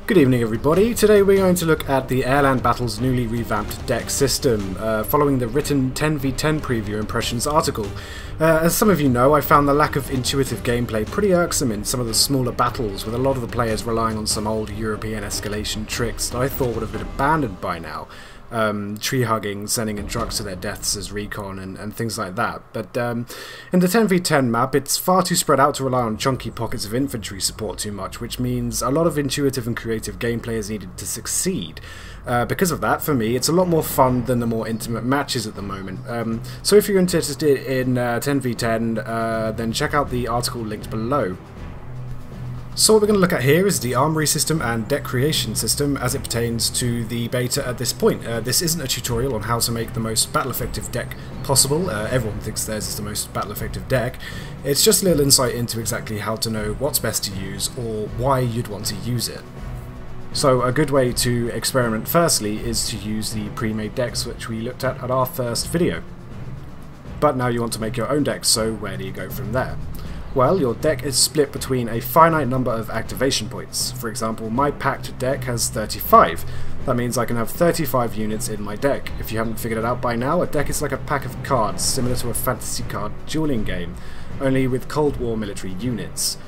Good evening everybody. Today we're going to look at the AirLand Battle's newly revamped deck system, following the written 10v10 preview impressions article. As some of you know, I found the lack of intuitive gameplay pretty irksome in some of the smaller battles, with a lot of the players relying on some old European escalation tricks that I thought would have been abandoned by now. Tree hugging, sending in trucks to their deaths as Recon and things like that. But in the 10v10 map, it's far too spread out to rely on chunky pockets of infantry support too much, which means a lot of intuitive and creative gameplay is needed to succeed. Because of that, for me, it's a lot more fun than the more intimate matches at the moment. So if you're interested in 10v10, then check out the article linked below. So what we're going to look at here is the Armory system and deck creation system as it pertains to the beta at this point. This isn't a tutorial on how to make the most battle effective deck possible. Everyone thinks theirs is the most battle effective deck. It's just a little insight into exactly how to know what's best to use or why you'd want to use it. So a good way to experiment firstly is to use the pre-made decks which we looked at our first video. But now you want to make your own deck, so where do you go from there? Well, your deck is split between a finite number of activation points. For example, my packed deck has 35. That means I can have 35 units in my deck. If you haven't figured it out by now, a deck is like a pack of cards, similar to a fantasy card dueling game, only with Cold War military units.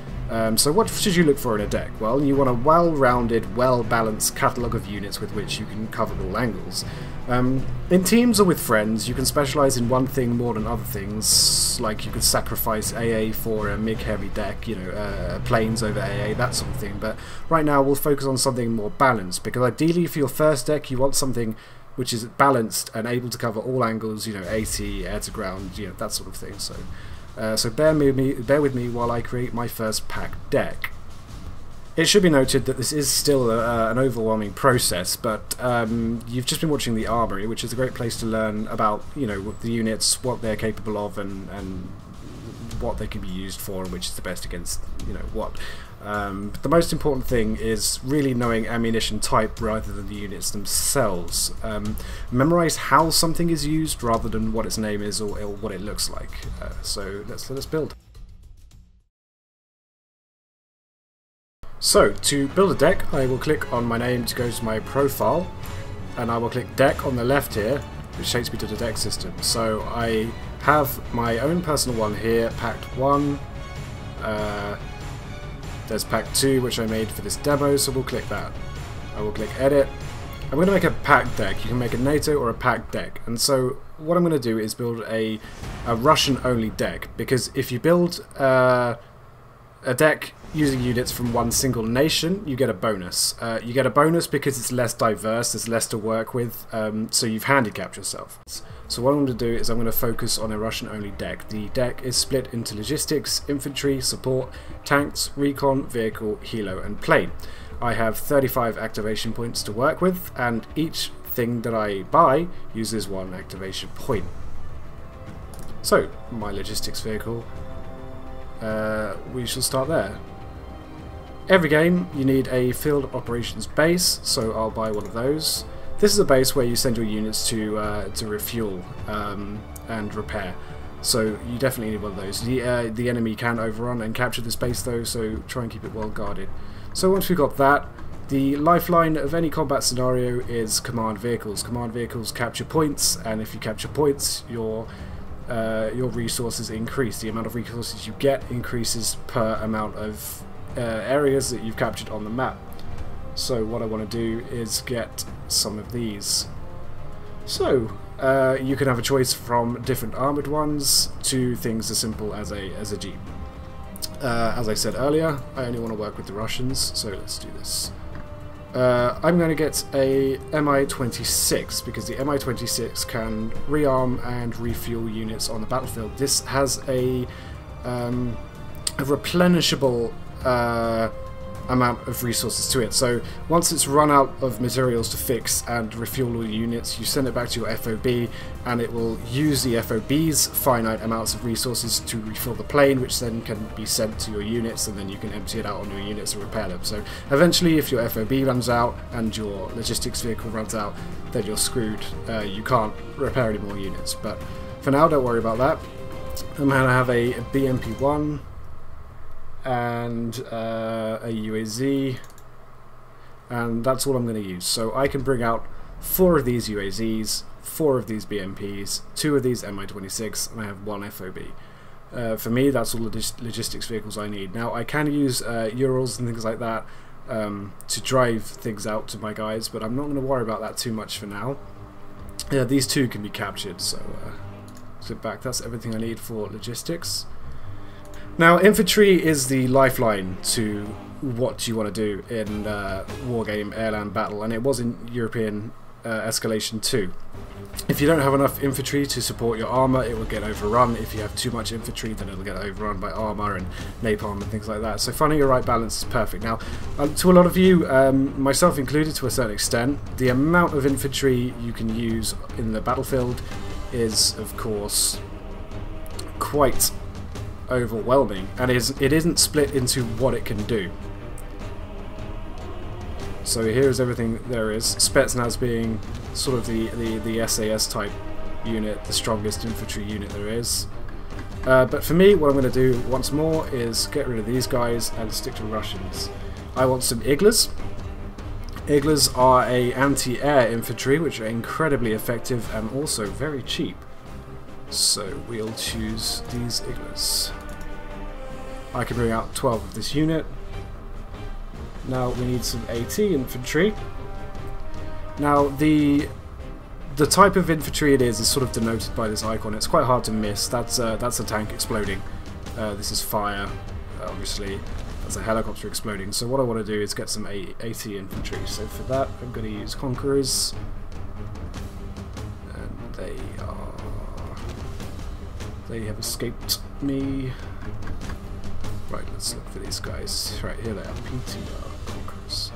So what should you look for in a deck? Well, you want a well-rounded, well-balanced catalogue of units with which you can cover all angles. In teams or with friends, you can specialise in one thing more than other things, like you could sacrifice AA for a MiG-heavy deck, you know, planes over AA, that sort of thing. But right now we'll focus on something more balanced, because ideally for your first deck you want something which is balanced and able to cover all angles, you know, AT, air to ground, you know, that sort of thing. So bear with me while I create my first pack deck. It should be noted that this is still an overwhelming process, but you've just been watching the Armory, which is a great place to learn about, you know, the units, what they're capable of, and what they can be used for, and which is the best against, you know, what. But the most important thing is really knowing ammunition type rather than the units themselves. Memorize how something is used rather than what its name is or what it looks like. So let us build. So to build a deck, I will click on my name to go to my profile, and I will click deck on the left here, which takes me to the deck system. So I have my own personal one here, packed 1. There's pack 2, which I made for this demo, so we'll click that. I will click edit. I'm going to make a pack deck. You can make a NATO or a pack deck. And so what I'm going to do is build a Russian only deck, because if you build a deck using units from one single nation, you get a bonus. You get a bonus because it's less diverse, there's less to work with, so you've handicapped yourself. So what I'm going to do is I'm going to focus on a Russian only deck. The deck is split into logistics, infantry, support, tanks, recon, vehicle, helo and plane. I have 35 activation points to work with, and each thing that I buy uses 1 activation point. So my logistics vehicle, we shall start there. Every game you need a field operations base, so I'll buy one of those. This is a base where you send your units to refuel and repair, so you definitely need one of those. The enemy can overrun and capture this base though, so try and keep it well guarded. So once we've got that, the lifeline of any combat scenario is command vehicles. Command vehicles capture points, and if you capture points, your resources increase. The amount of resources you get increases per amount of areas that you've captured on the map. So what I want to do is get some of these. So you can have a choice from different armoured ones to things as simple as a jeep. As I said earlier, I only want to work with the Russians, so let's do this. I'm going to get a Mi-26 because the Mi-26 can rearm and refuel units on the battlefield. This has a replenishable amount of resources to it, so once it's run out of materials to fix and refuel all your units, you send it back to your FOB, and it will use the FOB's finite amounts of resources to refill the plane, which then can be sent to your units, and then you can empty it out on your units and repair them. So eventually, if your FOB runs out and your logistics vehicle runs out, then you're screwed. You can't repair any more units, but for now don't worry about that. I'm going to have a BMP-1 and a UAZ, and that's all I'm going to use. So I can bring out 4 of these UAZs, 4 of these BMPs, 2 of these Mi-26, and I have 1 FOB. For me, that's all the logistics vehicles I need. Now, I can use Urals and things like that to drive things out to my guys, but I'm not going to worry about that too much for now. These 2 can be captured, so sit back. That's everything I need for logistics. Now, infantry is the lifeline to what you want to do in Wargame AirLand Battle, and it was in European Escalation 2. If you don't have enough infantry to support your armor, it will get overrun. If you have too much infantry, then it'll get overrun by armor and napalm and things like that. So finding a right balance is perfect. Now, to a lot of you, myself included to a certain extent, the amount of infantry you can use in the battlefield is, of course, quite overwhelming, and it isn't split into what it can do. So here's everything there is. Spetsnaz being sort of the SAS type unit, the strongest infantry unit there is. But for me, what I'm going to do once more is get rid of these guys and stick to Russians. I want some Iglas. Iglas are a anti-air infantry, which are incredibly effective and also very cheap. So we'll choose these Iglas. I can bring out 12 of this unit. Now we need some AT infantry. Now the type of infantry it is sort of denoted by this icon. It's quite hard to miss. That's a tank exploding. This is fire, obviously. That's a helicopter exploding. So what I want to do is get some AT infantry. So for that, I'm going to use Conquerors, and they have escaped me. Right, let's look for these guys. Right, here they are, BTR Conquerors.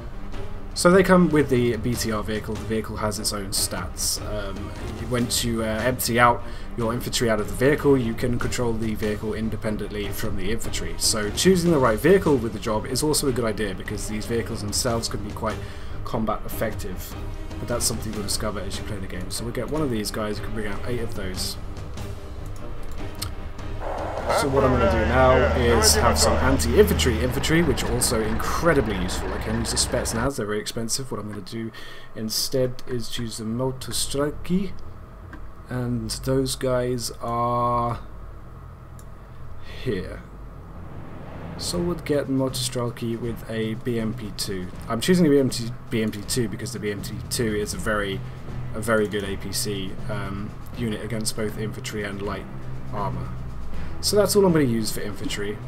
So they come with the BTR vehicle. The vehicle has its own stats. Once you empty out your infantry out of the vehicle, you can control the vehicle independently from the infantry. So choosing the right vehicle with the job is also a good idea, because these vehicles themselves can be quite combat effective. But that's something you'll discover as you play the game. So we'll get one of these guys, you can bring out 8 of those. So what I'm going to do now is have some anti-infantry, which are also incredibly useful. I can use the Spetsnaz, they're very expensive. What I'm going to do instead is choose the Motostrelki, and those guys are here. So we'll get Motostrelki with a BMP-2. I'm choosing the BMP-2 because the BMP-2 is a very good APC unit against both infantry and light armor. So that's all I'm going to use for infantry.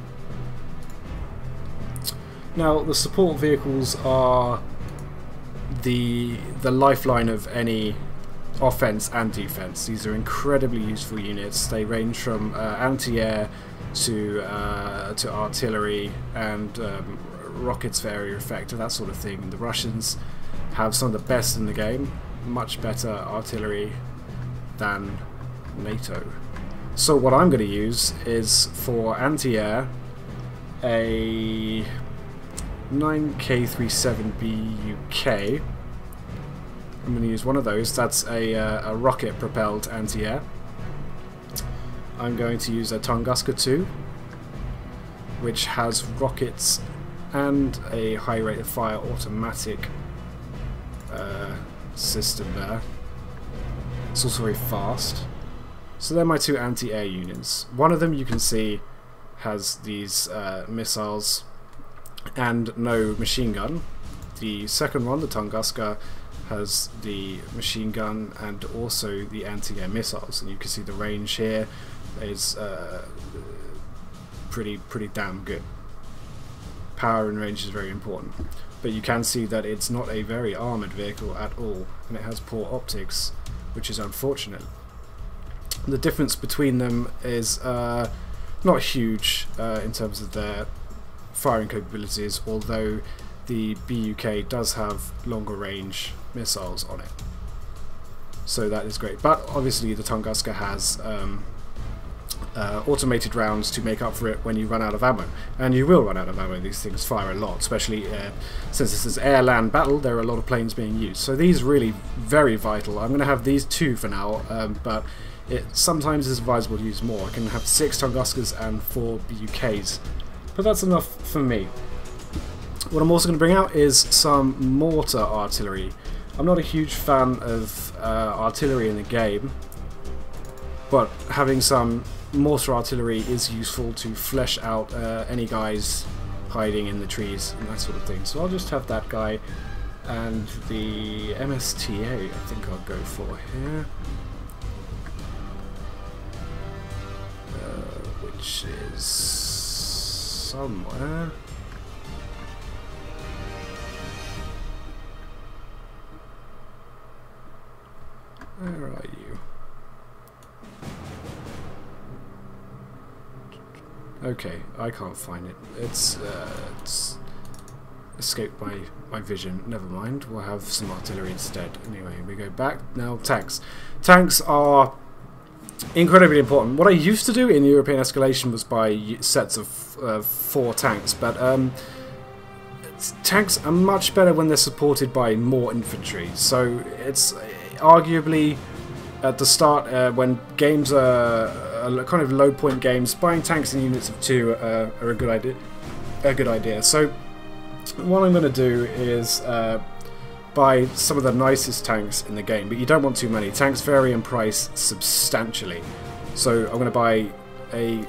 Now, the support vehicles are the lifeline of any offense and defense. These are incredibly useful units. They range from anti-air to artillery and rockets for area effect and that sort of thing. The Russians have some of the best in the game, much better artillery than NATO. So what I'm going to use is, for anti-air, a 9K37BUK. I'm going to use one of those. That's a rocket-propelled anti-air. I'm going to use a Tunguska 2, which has rockets and a high rate of fire automatic system there. It's also very fast. So they're my 2 anti-air units. One of them, you can see, has these missiles and no machine gun. The second one, the Tunguska, has the machine gun and also the anti-air missiles. And you can see the range here is pretty damn good. Power and range is very important. But you can see that it's not a very armoured vehicle at all, and it has poor optics, which is unfortunate. The difference between them is not huge in terms of their firing capabilities, although the BUK does have longer range missiles on it. So that is great. But obviously the Tunguska has automated rounds to make up for it when you run out of ammo. And you will run out of ammo. These things fire a lot, especially since this is air-land battle, there are a lot of planes being used. So these are really very vital. I'm going to have these 2 for now, but it sometimes is advisable to use more. I can have 6 Tunguskas and 4 BUKs, but that's enough for me. What I'm also going to bring out is some mortar artillery. I'm not a huge fan of artillery in the game, but having some mortar artillery is useful to flesh out any guys hiding in the trees and that sort of thing. So I'll just have that guy and the MSTA I think I'll go for here, which is somewhere. Where are you? Okay, I can't find it. It's escaped my vision. Never mind. We'll have some artillery instead. Anyway, we go back. Now, tanks. Tanks are incredibly important. What I used to do in European Escalation was buy sets of 4 tanks, but tanks are much better when they're supported by more infantry. So it's arguably at the start when games are kind of low point games, buying tanks in units of 2 are a good idea. So what I'm going to do is buy some of the nicest tanks in the game, but you don't want too many. Tanks vary in price substantially, so I'm going to buy a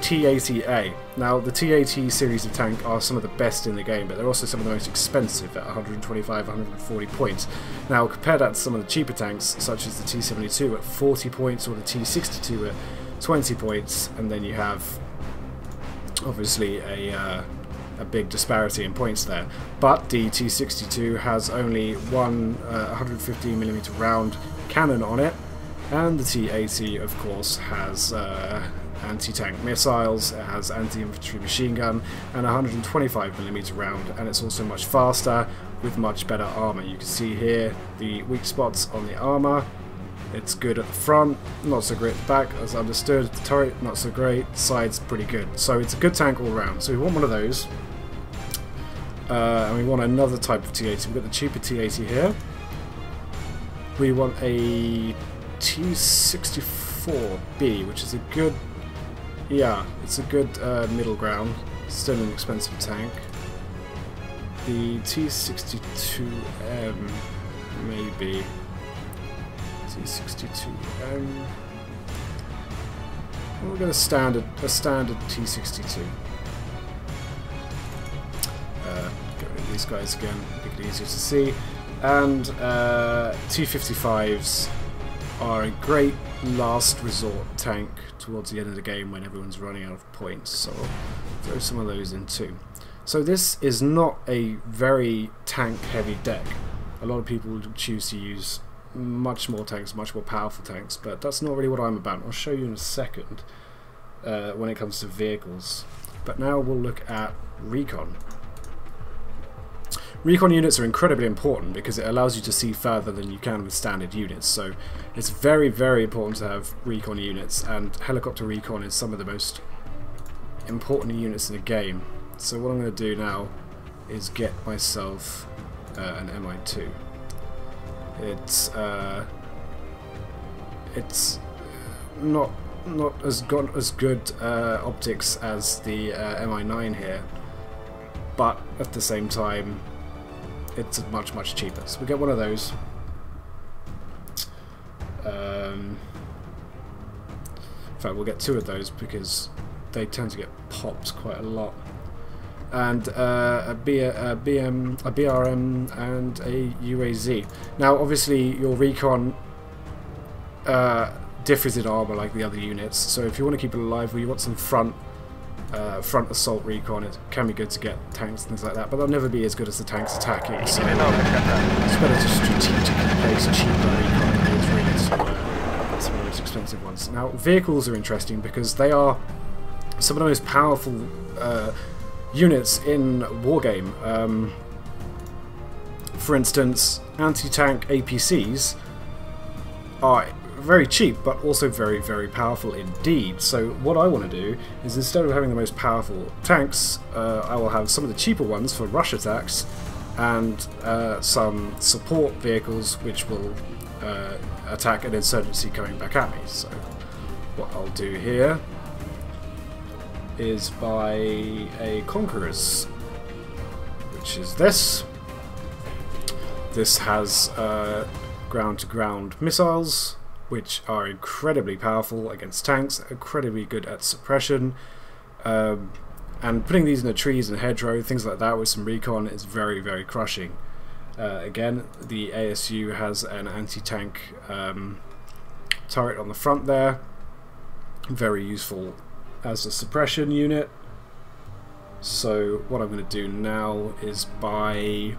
T80A. Now the T80 series of tank are some of the best in the game, but they're also some of the most expensive at 125, 140 points. Now compare that to some of the cheaper tanks such as the T72 at 40 points or the T62 at 20 points, and then you have obviously a big disparity in points there. But the T62 has only one 115mm round cannon on it, and the T80 of course has anti-tank missiles, it has anti-infantry machine gun and 125mm round, and it's also much faster with much better armor. You can see here the weak spots on the armor. It's good at the front, not so great at the back as understood. The turret, not so great. The sides, pretty good. So it's a good tank all around. So we want one of those. And we want another type of T80. We've got the cheaper T80 here. We want a T64B, which is a good... yeah, it's a good middle ground. Still an expensive tank. The T62M, maybe. T62M. We'll get a standard T62. Get rid of these guys again, make it easier to see. And T55s are a great last resort tank towards the end of the game when everyone's running out of points. So I'll throw some of those in too. So this is not a very tank heavy deck. A lot of people choose to use much more tanks, much more powerful tanks, but that's not really what I'm about. I'll show you in a second when it comes to vehicles. But now we'll look at Recon. Recon units are incredibly important because it allows you to see further than you can with standard units, so it's very, very important to have Recon units, and Helicopter Recon is some of the most important units in the game. So what I'm going to do now is get myself an MI2. It's not as good optics as the MI9 here, but at the same time it's much cheaper. So we get one of those. In fact, we'll get 2 of those because they tend to get popped quite a lot. And a BRM and a UAZ. Now obviously your Recon differs in armor like the other units, so if you want to keep it alive or you want some front assault Recon, it can be good to get tanks and things like that, but they'll never be as good as the tanks attacking, so it's better to strategically place cheaper Recon than it is really to get some of the most expensive ones. Now vehicles are interesting because they are some of the most powerful units in Wargame. For instance, anti-tank APCs are very cheap, but also very, very powerful indeed. So what I want to do is, instead of having the most powerful tanks, I will have some of the cheaper ones for rush attacks, and some support vehicles which will attack an insurgency coming back at me. So what I'll do here is buy a Conquerors. which is this. This has ground-to-ground missiles, which are incredibly powerful against tanks, incredibly good at suppression, and putting these in the trees and hedgerow, things like that with some recon is very, very crushing. Again, the ASU has an anti-tank turret on the front there, very useful as a suppression unit. So what I'm going to do now is buy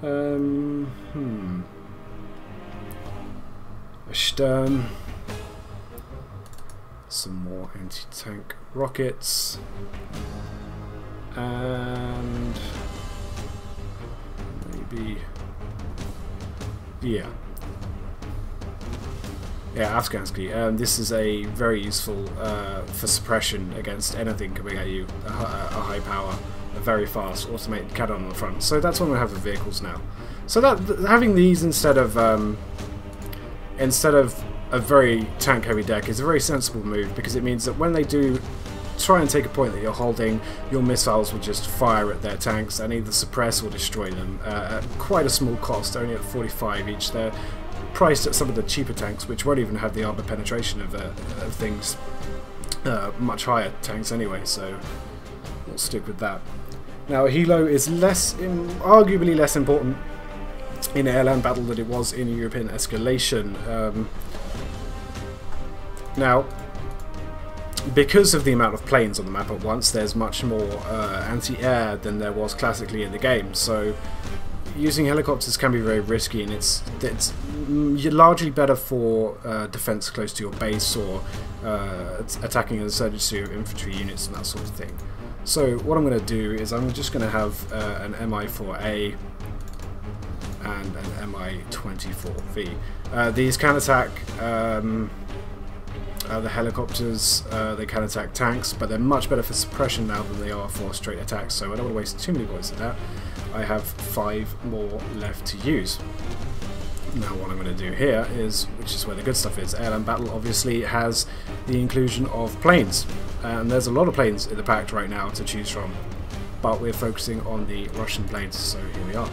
a Stern, some more anti-tank rockets, and maybe Afghansky. This is a very useful for suppression against anything coming at you, a high power, a very fast automated cannon on the front. So that's what we have for vehicles now. So that having these instead of a very tank heavy deck is a very sensible move, because it means that when they do try and take a point that you're holding, your missiles will just fire at their tanks and either suppress or destroy them at quite a small cost, only at 45 each. They're priced at some of the cheaper tanks, which won't even have the armor penetration of things, much higher tanks anyway, so we'll stick with that. Now, Helo is arguably less important in AirLand battle than it was in European escalation. Now, because of the amount of planes on the map at once, there's much more anti-air than there was classically in the game, so using helicopters can be very risky, and it's largely better for defense close to your base or attacking an insurgency of infantry units and that sort of thing. So what I'm going to do is I'm just going to have an MI4A and an MI24V. These can attack the helicopters, they can attack tanks, but they're much better for suppression now than they are for straight attacks, so I don't want to waste too many points at that. I have 5 more left to use. Now what I'm going to do here is, which is where the good stuff is, AirLand Battle obviously has the inclusion of planes, and there's a lot of planes in the pack right now to choose from, but we're focusing on the Russian planes, so here we are.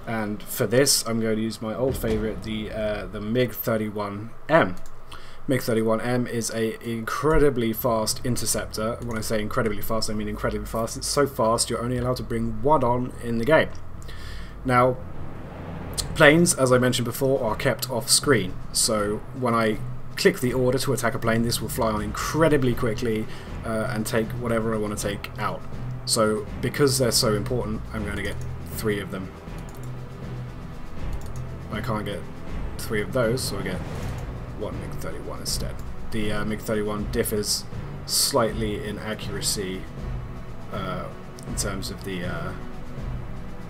And for this I'm going to use my old favourite, the MiG-31M. MiG-31M is an incredibly fast interceptor. When I say incredibly fast, I mean incredibly fast. It's so fast you're only allowed to bring one on in the game. Now, planes, as I mentioned before, are kept off screen, so when I click the order to attack a plane, this will fly on incredibly quickly and take whatever I want to take out. So because they're so important, I'm going to get 3 of them. I can't get 3 of those, so I get 1 MiG-31 instead. The MiG-31 differs slightly in accuracy in terms of the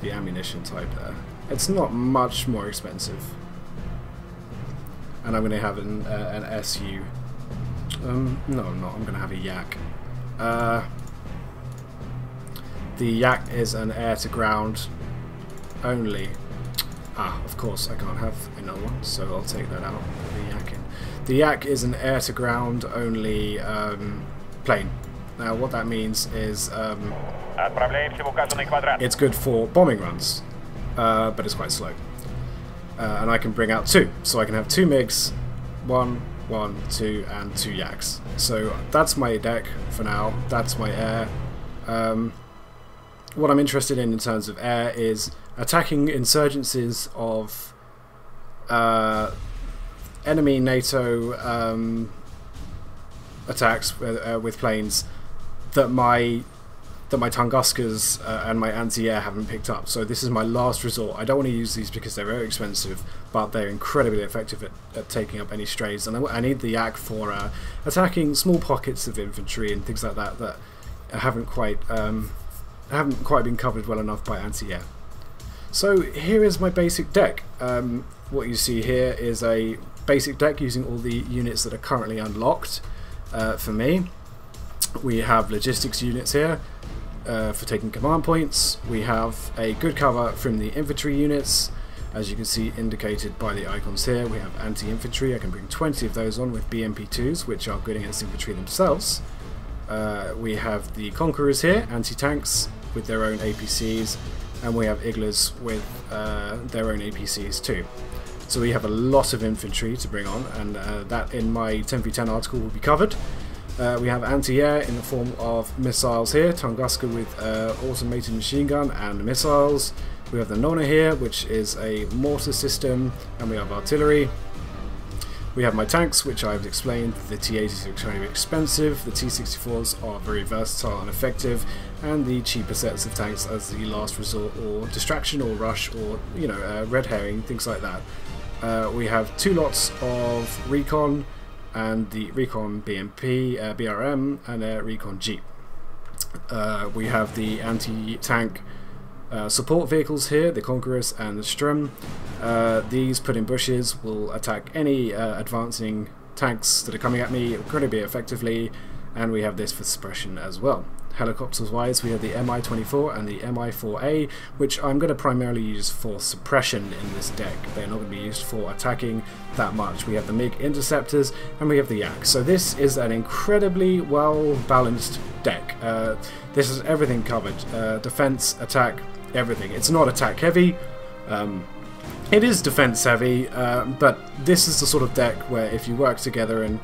ammunition type there. It's not much more expensive. And I'm going to have an SU. No, I'm not. I'm going to have a Yak. The Yak is an air-to-ground only. Of course, I can't have another one, so I'll take that out. Put the Yak in. The Yak is an air-to-ground only plane. Now, what that means is it's good for bombing runs, but it's quite slow. And I can bring out 2, so I can have 2 MiGs, 1, 2, and 2 Yaks. So that's my deck for now. That's my air. What I'm interested in terms of air is attacking insurgencies of enemy NATO attacks with planes that my Tunguskas and my anti-air haven't picked up. So this is my last resort. I don't want to use these because they're very expensive, but they're incredibly effective at taking up any strays, and I need the Yak for attacking small pockets of infantry and things like that that haven't quite been covered well enough by anti-air. So here is my basic deck. What you see here is a basic deck using all the units that are currently unlocked for me. We have logistics units here for taking command points. We have a good cover from the infantry units, as you can see indicated by the icons here. We have anti-infantry. I can bring 20 of those on with BMP2s, which are good against infantry themselves. We have the Conquerors here, anti-tanks with their own APCs, and we have Iglas with their own APCs too. So we have a lot of infantry to bring on, and that in my 10v10 article will be covered. We have anti-air in the form of missiles here, Tunguska with automated machine gun and missiles. We have the Nona here, which is a mortar system, and we have artillery. We have my tanks, which I've explained. The T-80s are extremely expensive, the T-64s are very versatile and effective, and the cheaper sets of tanks as the last resort or distraction or rush or, you know, red herring, things like that. We have 2 lots of Recon, and the Recon BMP, BRM, and a Recon Jeep. We have the anti-tank support vehicles here, the Conquerors and the Strum. These put in bushes will attack any advancing tanks that are coming at me incredibly effectively, and we have this for suppression as well. Helicopters wise, we have the Mi-24 and the Mi-4A, which I'm going to primarily use for suppression in this deck. They're not going to be used for attacking that much. We have the MiG interceptors and we have the Yak. So this is an incredibly well balanced deck. This is everything covered. Defense, attack, everything. It's not attack heavy. It is defense heavy, but this is the sort of deck where if you work together and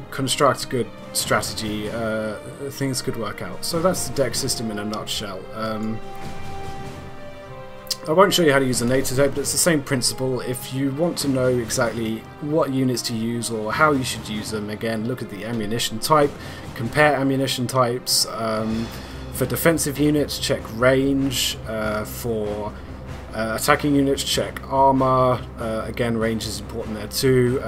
construct good strategy, things could work out. So that's the deck system in a nutshell. I won't show you how to use the NATO deck, but it's the same principle. If you want to know exactly what units to use or how you should use them, again, look at the ammunition type, compare ammunition types. For defensive units, check range. For attacking units, check armor. Again, range is important there too.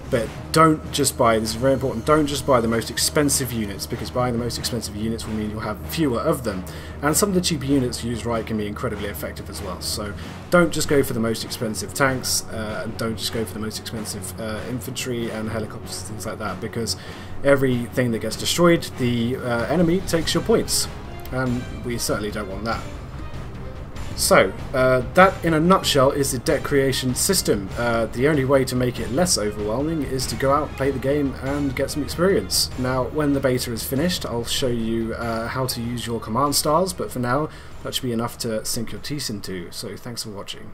But don't just buy, this is very important, don't just buy the most expensive units, because buying the most expensive units will mean you'll have fewer of them. And some of the cheaper units used right can be incredibly effective as well. So don't just go for the most expensive tanks, don't just go for the most expensive infantry and helicopters, things like that, because everything that gets destroyed, the enemy takes your points. And we certainly don't want that. So, that in a nutshell is the deck creation system. The only way to make it less overwhelming is to go out, play the game, and get some experience. Now, when the beta is finished, I'll show you how to use your command stars, but for now, that should be enough to sink your teeth into. So, thanks for watching.